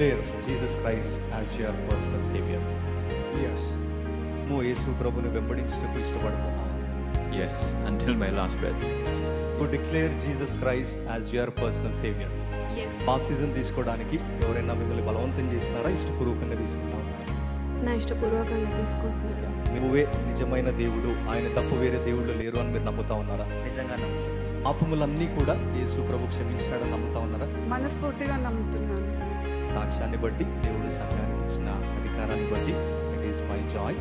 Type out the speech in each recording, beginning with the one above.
declare Jesus Christ as your personal savior? Yes. నువ్వు యేసు ప్రభుని వెంబడించుటకు ఇష్టపడుతున్నావు? Yes, until my last breath. You declare Jesus Christ as your personal savior. Yes. బాప్తిజం తీసుకోవడానికి ఎవరైనా మిమ్మల్ని బలవంతం చేసినారా, ఇష్టపూర్వకంగా తీసుకుంటా ఉన్నారా? నా ఇష్టపూర్వకంగా తీసుకుంటున్నాను. నువ్వే నిజమైన దేవుడు, ఆయన తప్ప వేరే దేవుళ్ళు లేరు అని మీరు నమ్ముతా ఉన్నారా? నిజంగా నమ్ముతాను. పాపములన్నీ కూడా యేసు ప్రభు క్షమించినాడని నమ్ముతా ఉన్నారా? మనస్ఫూర్తిగా నమ్ముతున్నాను. సాక్ష్యాన్ని బట్టి, దేవుడి సంఘానికి ఇచ్చిన అధికారాన్ని బట్టి, it is my joy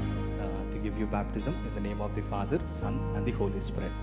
to give you baptism in the name of the father, son and the holy spirit.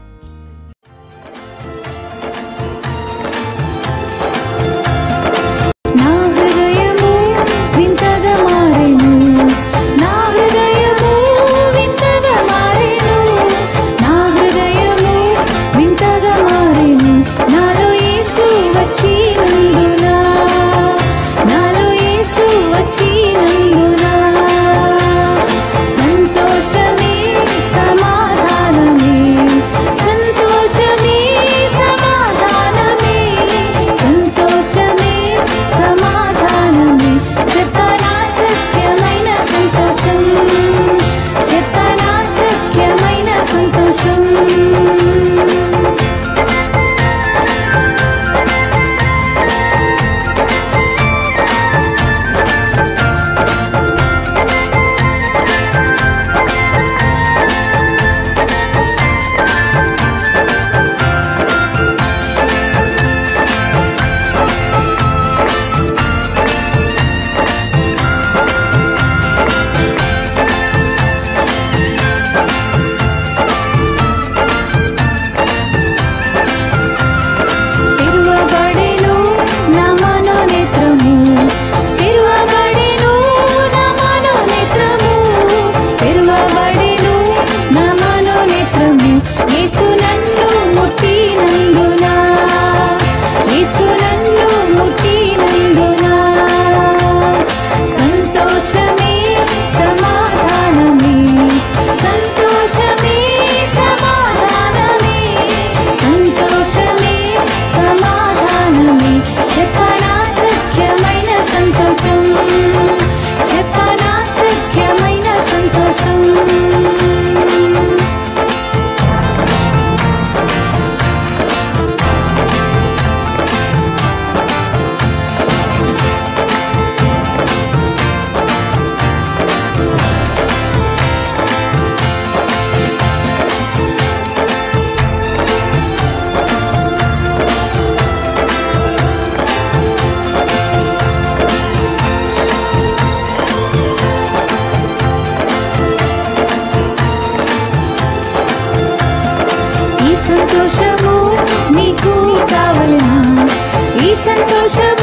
సంతోషము నీకు కావలెనా? ఈ సంతోషం